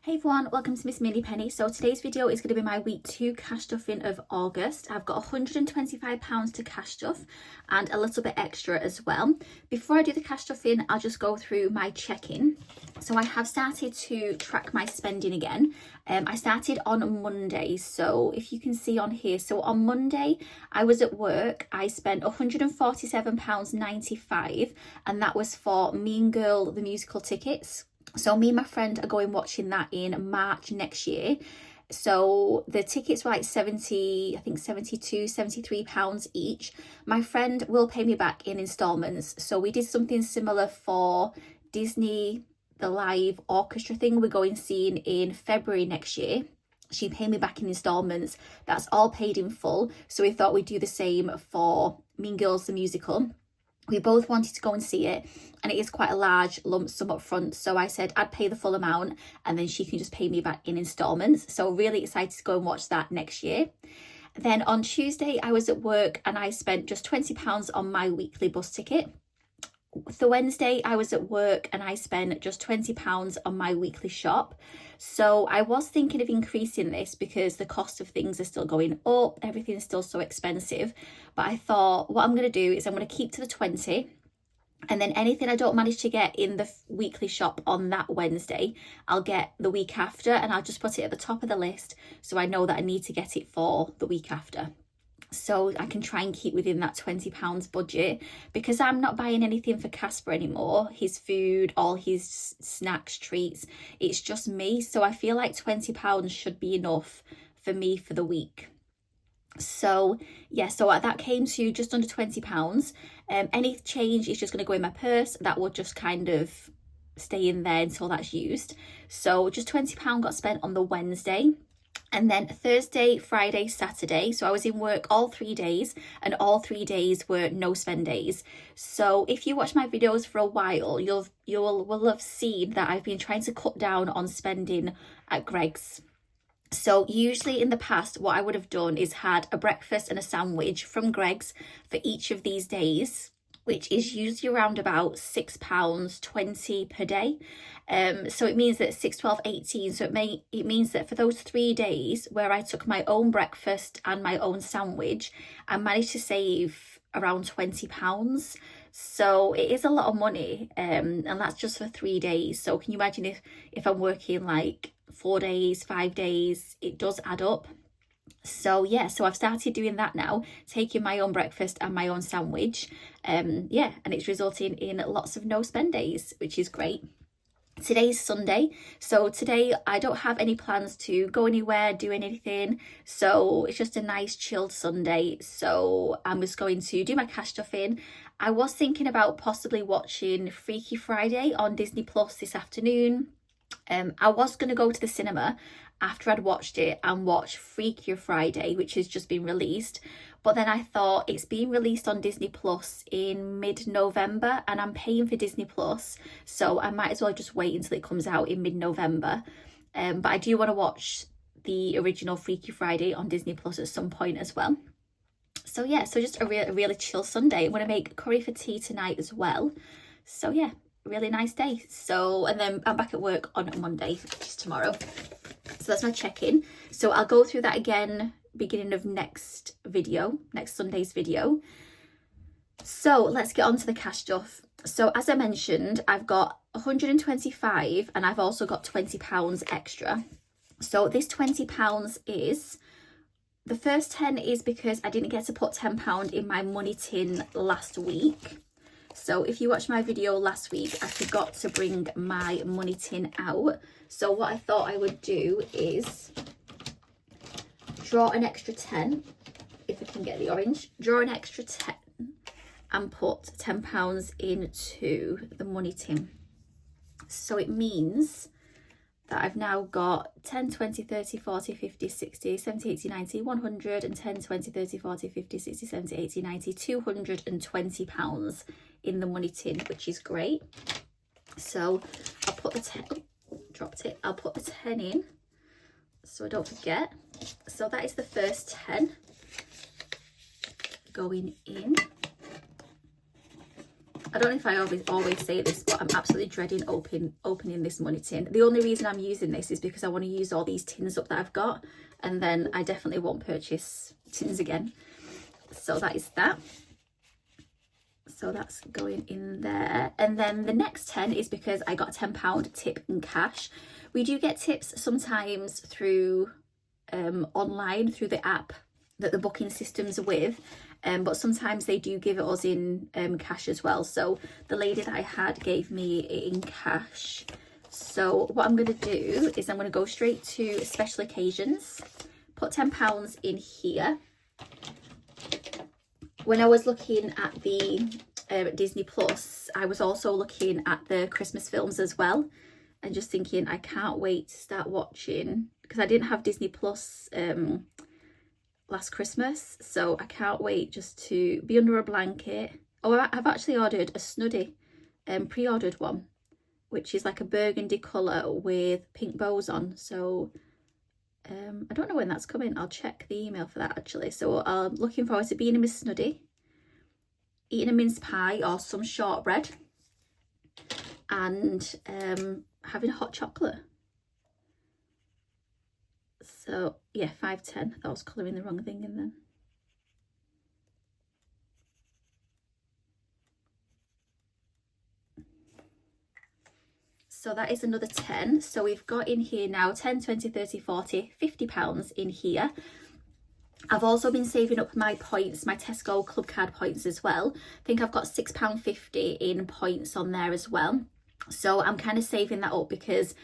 Hey everyone, welcome to Miss Mini Penny. So today's video is going to be my week 2 cash stuffing of August. I've got £125 to cash stuff and a little bit extra as well. Before I do the cash stuffing, I'll just go through my check-in. So I have started to track my spending again. I started on Monday, so if you can see on here. So on Monday, I was at work. I spent £147.95 and that was for Mean Girl, the musical tickets. So me and my friend are going watching that in March next year. So the tickets were like 70, I think 72, 73 pounds each. My friend will pay me back in installments. So we did something similar for Disney, the live orchestra thing we're going seeing in February next year. She paid me back in installments. That's all paid in full. So we thought we'd do the same for Mean Girls, the musical. We both wanted to go and see it, and it is quite a large lump sum up front. So I said I'd pay the full amount and then she can just pay me back in installments. So really excited to go and watch that next year. Then on Tuesday, I was at work and I spent just £20 on my weekly bus ticket. The Wednesday, I was at work and I spent just £20 on my weekly shop. So I was thinking of increasing this because the cost of things are still going up, everything is still so expensive. But I thought what I'm going to do is I'm going to keep to the 20, and then anything I don't manage to get in the weekly shop on that Wednesday, I'll get the week after, and I'll just put it at the top of the list so I know that I need to get it for the week after. So I can try and keep within that £20 budget, because I'm not buying anything for Casper anymore, his food, all his snacks, treats, it's just me. So I feel like £20 should be enough for me for the week. So yeah, so that came to just under £20. Any change is just going to go in my purse. That will just kind of stay in there until that's used. So just £20 got spent on the Wednesday. And then Thursday, Friday, Saturday. So I was in work all 3 days, and all 3 days were no spend days. So if you watch my videos for a while, you will have seen that I've been trying to cut down on spending at Greggs. So usually in the past, what I would have done is had a breakfast and a sandwich from Greggs for each of these days, which is usually around about £6.20 per day. So it means that 6, 12, 18. So it means that for those 3 days where I took my own breakfast and my own sandwich, I managed to save around £20. So it is a lot of money, and that's just for 3 days. So can you imagine if I'm working like 4 days, 5 days, it does add up. So yeah, so I've started doing that now, taking my own breakfast and my own sandwich. And it's resulting in lots of no spend days, which is great. Today's Sunday, so today I don't have any plans to go anywhere, do anything, so it's just a nice chilled Sunday. So I'm just going to do my cash stuffing. I was thinking about possibly watching Freaky Friday on Disney Plus this afternoon. I was going to go to the cinema after I'd watched it and watch Freakier Friday, which has just been released. But then I thought it's being released on Disney Plus in mid-November and I'm paying for Disney Plus, so I might as well just wait until it comes out in mid-November. But I do want to watch the original Freaky Friday on Disney Plus at some point as well. So yeah, so just a really chill Sunday. I'm going to make curry for tea tonight as well. So yeah, really nice day. So, and then I'm back at work on Monday, which is tomorrow. So that's my check-in. So I'll go through that again beginning of next Sunday's video. So let's get on to the cash stuff. So as I mentioned, I've got 125 and I've also got £20 extra. So this £20 is, the first 10 is because I didn't get to put £10 in my money tin last week. So if you watched my video last week, I forgot to bring my money tin out. So what I thought I would do is draw an extra 10, if I can get the orange, draw an extra 10 and put £10 into the money tin. So it means that I've now got 10, 20, 30, 40, 50, 60, 70, 80, 90, 100, and 10, 20, 30, 40, 50, 60, 70, 80, 90, £220 in the money tin, which is great. So I'll put the 10, dropped it, I'll put the 10 in so I don't forget. So that is the first 10 going in. I don't know if I always say this, but I'm absolutely dreading opening this money tin. The only reason I'm using this is because I want to use all these tins up that I've got, and then I definitely won't purchase tins again. So that is that. So that's going in there. And then the next 10 is because I got a £10 tip in cash. We do get tips sometimes through online, through the app that the booking system's are with, but sometimes they do give it us in cash as well. So the lady that I had gave me it in cash. So what I'm going to do is I'm going to go straight to special occasions, put £10 in here. When I was looking at the Disney Plus, I was also looking at the Christmas films as well, and just thinking I can't wait to start watching, because I didn't have Disney Plus last Christmas, so I can't wait just to be under a blanket. Oh, I've actually ordered a Snuddy, pre-ordered one, which is like a burgundy colour with pink bows on. So I don't know when that's coming. I'll check the email for that actually. So I'm looking forward to being in my Snuddy, eating a mince pie or some shortbread, and having hot chocolate. So yeah, 510. I was colouring the wrong thing in then. So that is another 10. So we've got in here now 10, 20, 30, 40, £50 in here. I've also been saving up my points, my Tesco club card points as well. I think I've got £6.50 in points on there as well. So I'm kind of saving that up because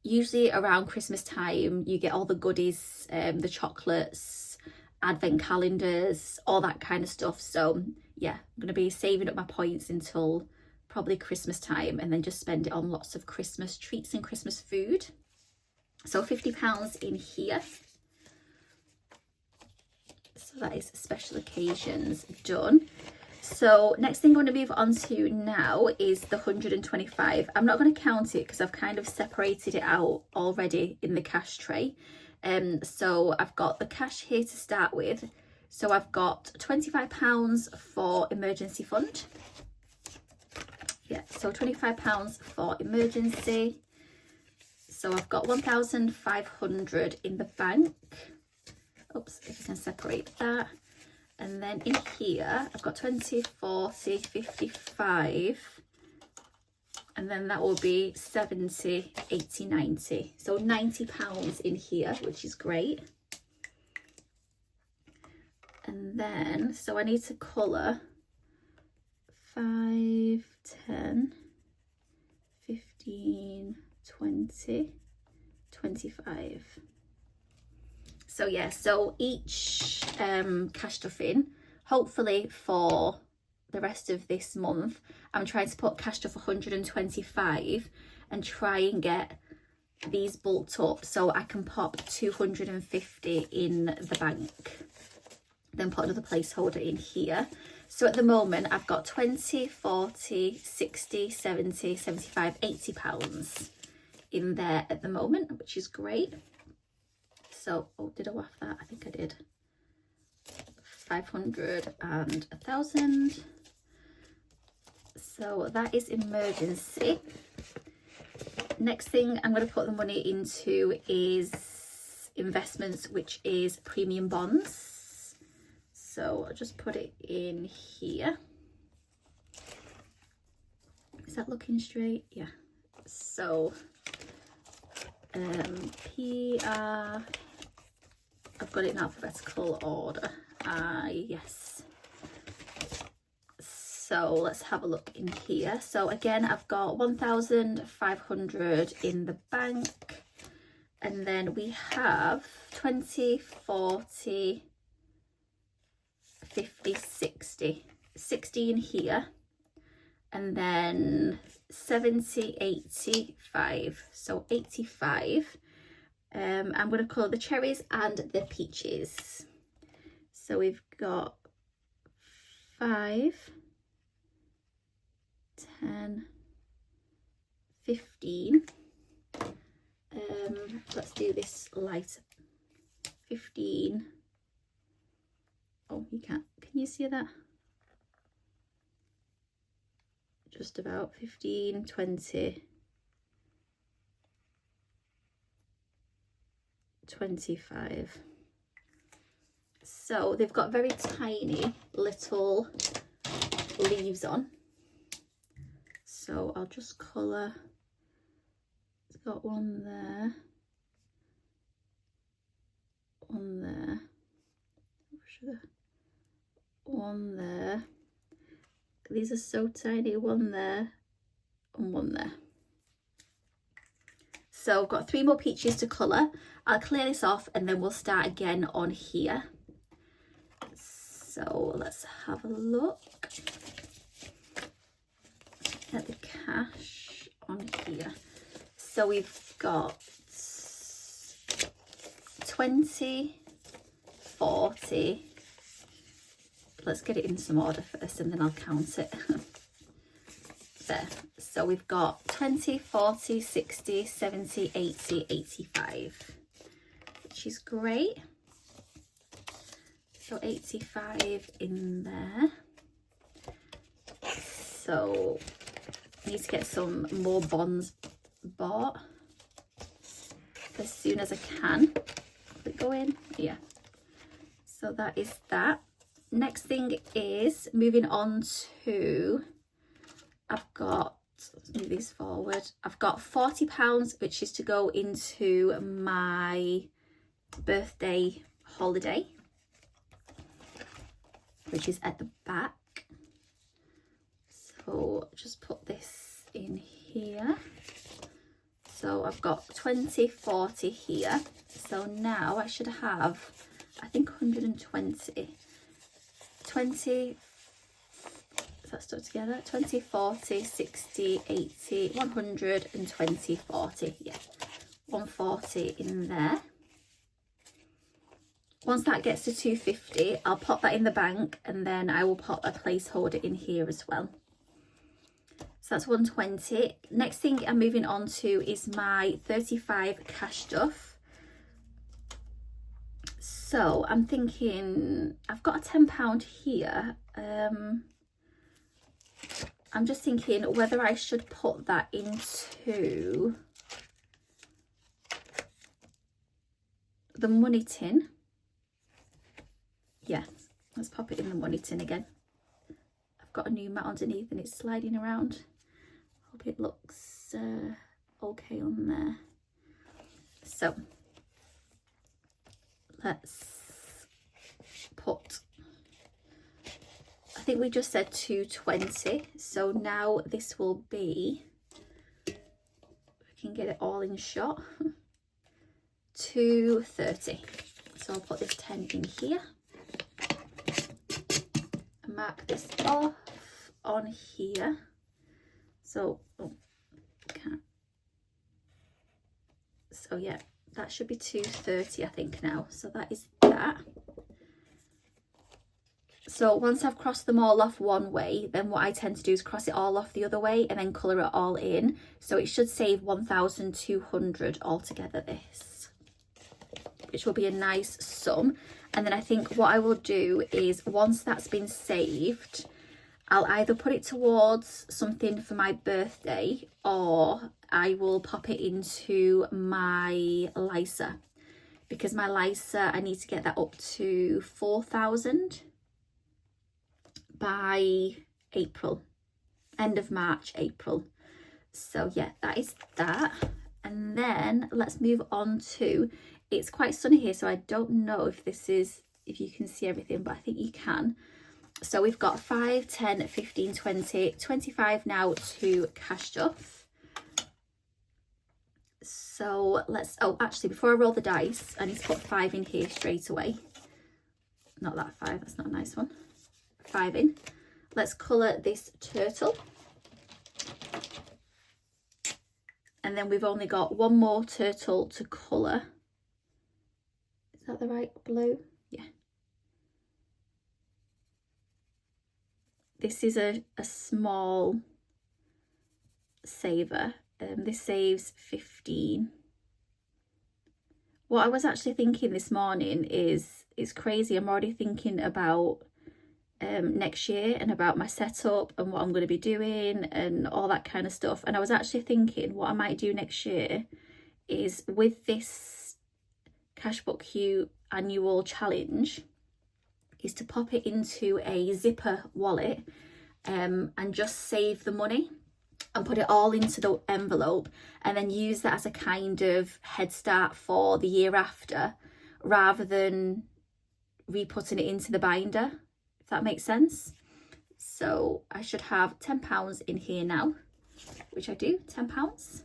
usually around Christmas time you get all the goodies, the chocolates, advent calendars, all that kind of stuff. So yeah, I'm going to be saving up my points until probably Christmas time, and then just spend it on lots of Christmas treats and Christmas food. So £50 in here. So that is special occasions done. So next thing I'm going to move on to now is the 125. I'm not going to count it because I've kind of separated it out already in the cash tray. So I've got the cash here to start with. So I've got £25 for emergency fund. Yeah, so £25 for emergency. So I've got 1,500 in the bank. Oops, if you can separate that. And then in here, I've got 20, 40, 55. And then that will be 70, 80, 90. So £90 in here, which is great. And then, so I need to colour 5, 10, 15, 20, 25. So yeah, so each cash stuff in, hopefully for the rest of this month, I'm trying to put cash stuff 125 and try and get these bulked up so I can pop 250 in the bank. Then put another placeholder in here. So at the moment I've got 20, 40, 60, 70, 75, £80 in there at the moment, which is great. So, oh, did I waff that? I think I did. 500 and 1,000. So that is emergency. Next thing I'm going to put the money into is investments, which is premium bonds. So I'll just put it in here. Is that looking straight? Yeah. So PR, I've got it in alphabetical order. Yes. So let's have a look in here. So again, I've got 1,500 in the bank. And then we have 20, 40, 50, 60. 60 in here. And then 70, 85. So 85. I'm going to call the cherries and the peaches. So we've got 5, 10, 15. Let's do this light. 15. Oh, you can't. Can you see that? just about 15, 20, 25. So they've got very tiny little leaves on. So I'll just colour, it's got one there, one there, one there. These are so tiny, one there and one there. So I've got 3 more peaches to colour. I'll clear this off and then we'll start again on here. So let's have a look at the cash on here. So we've got 20, 40. Let's get it in some order first and then I'll count it. There. So we've got 20, 40, 60, 70, 80, 85, which is great. So 85 in there. So I need to get some more bonds bought as soon as I can. Will it go in? Yeah. So that is that. Next thing is moving on to, I've got, let's move these forward. I've got £40, which is to go into my birthday holiday, which is at the back. So just put this in here. So I've got 20, 40 here. So now I should have, I think 120. 20, is that stuck together? 20, 40, 60, 80, 120, 40. Yeah, 140 in there. Once that gets to 250, I'll pop that in the bank and then I will pop a placeholder in here as well. So that's 120. Next thing I'm moving on to is my 35 cash stuff. So I'm thinking, I've got a £10 here. I'm just thinking whether I should put that into the money tin. Yeah, let's pop it in the money tin again. I've got a new mat underneath and it's sliding around. Hope it looks okay on there. So let's put, I think we just said 220. So now this will be, we can get it all in shot, 230. So I'll put this 10 in here. Mark this off on here. So, oh, can't. So yeah, that should be 230 I think now. So that is that. So once I've crossed them all off one way, then what I tend to do is cross it all off the other way and then colour it all in. So it should save 1,200 altogether, this, which will be a nice sum. And then I think what I will do is once that's been saved, I'll either put it towards something for my birthday or I will pop it into my LISA, because my LISA, I need to get that up to 4,000 by April, end of March, April. So yeah, that is that. And then let's move on to, it's quite sunny here, so I don't know if this is, if you can see everything, but I think you can. So we've got 5, 10, 15, 20, 25 now to cash stuff. So let's, oh, actually, before I roll the dice, I need to put 5 in here straight away. Not that 5, that's not a nice one. 5 in. Let's colour this turtle. And then we've only got one more turtle to colour. Is that the right blue? Yeah. This is a small saver. This saves 15. What I was actually thinking this morning is, it's crazy, I'm already thinking about next year, and about my setup and what I'm going to be doing and all that kind of stuff. And I was actually thinking what I might do next year is, with this Cashbook Q annual challenge, is to pop it into a zipper wallet and just save the money and put it all into the envelope, and then use that as a kind of head start for the year after, rather than re-putting it into the binder, if that makes sense. So I should have £10 in here now, which I do, £10.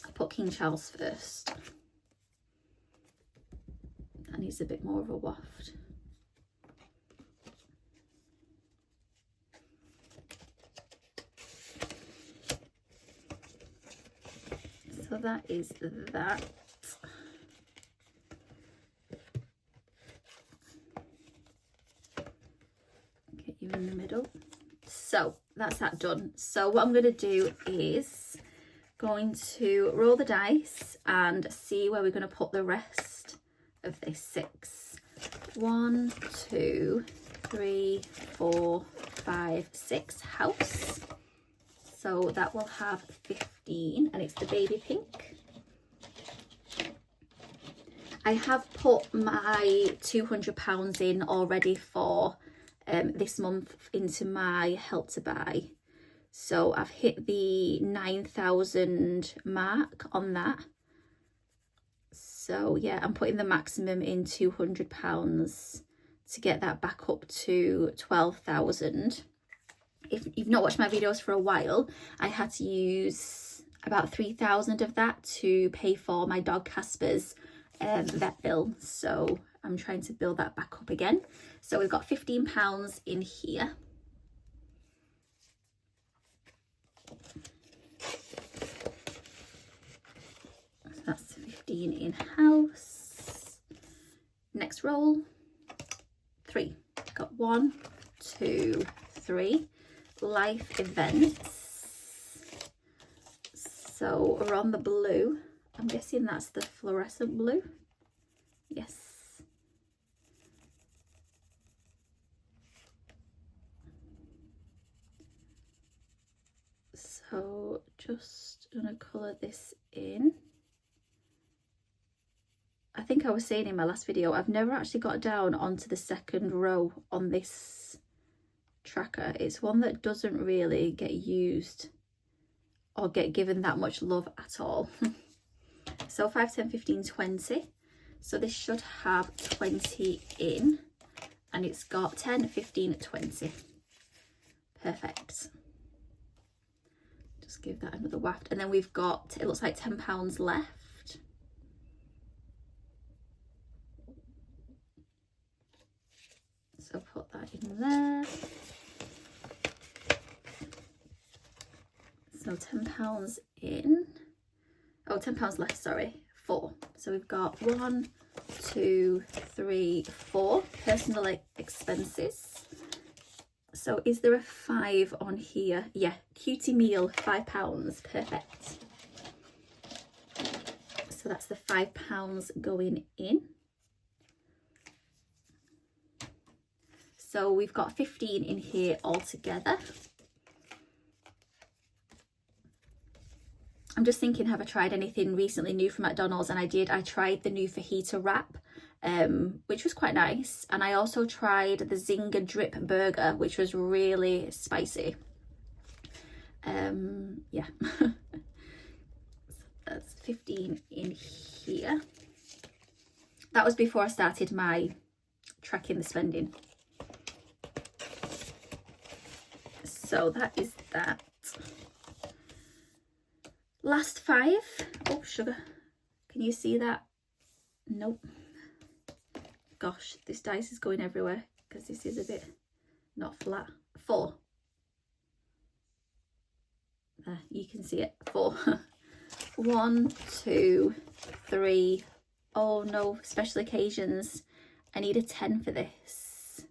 I'll put King Charles first. That needs a bit more of a waft. So that is that. Get you in the middle. So that's that done. So what I'm going to do is going to roll the dice and see where we're going to put the rest of this 6. 1, 2, 3, 4, 5, 6 house. So that will have 15, and it's the baby pink. I have put my £200 in already for this month into my Help to Buy. So I've hit the 9,000 mark on that. So yeah, I'm putting the maximum in £200 to get that back up to 12,000. If you've not watched my videos for a while, I had to use about 3,000 of that to pay for my dog Casper's vet bill. So I'm trying to build that back up again. So we've got £15 in here. So that's 15 in house. Next roll, 3. Got 1, 2, 3. Life events. So we're on the blue. I'm guessing that's the fluorescent blue. Yes. So just gonna colour this in. I think I was saying in my last video, I've never actually got down onto the second row on this tracker. It's one that doesn't really get used or get given that much love at all. So 5, 10, 15, 20. So this should have 20 in, and it's got 10, 15, 20. Perfect. Just give that another waft. And then we've got, it looks like £10 left. So put that in there. So £10 in. Oh, £10 left, sorry. 4. So we've got 1, 2, 3, 4 personal expenses. So is there a 5 on here? Yeah, cutie meal, £5. Perfect. So that's the £5 going in. So we've got 15 in here altogether. I'm just thinking, have I tried anything recently new from McDonald's? And I did. I tried the new fajita wrap, which was quite nice. And I also tried the Zinger Drip Burger, which was really spicy. Yeah. So that's 15 in here. That was before I started my tracking the spending. So that is that. Last 5. Oh, sugar. Can you see that? Nope. Gosh, this dice is going everywhere because this is a bit not flat. 4. There, you can see it. 4. 1, 2, 3. Oh no, special occasions. I need a 10 for this.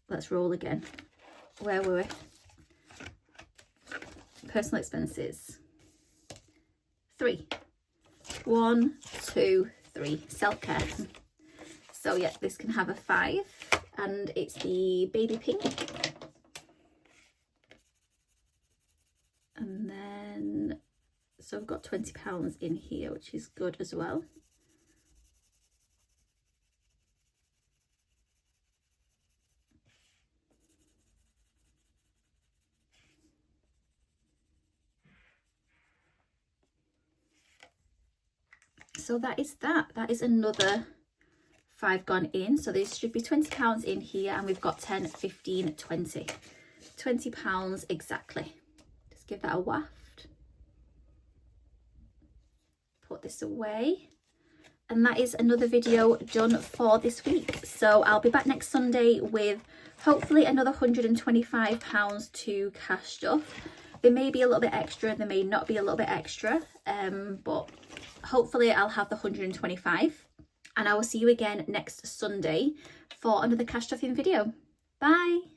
Let's roll again. Where were we? Personal expenses. 3. 1, 2, 3. Self-care. So yeah, this can have a 5, and it's the baby pink. And then, so I've got £20 in here, which is good as well. So that is that. That is another 5 gone in. So there should be £20 in here, and we've got 10, 15, 20. £20 exactly. Just give that a waft. Put this away. And that is another video done for this week. So I'll be back next Sunday with hopefully another £125 to cash stuff. There may be a little bit extra, there may not be a little bit extra, but hopefully I'll have the 125. And I will see you again next Sunday for another cash stuffing video. Bye.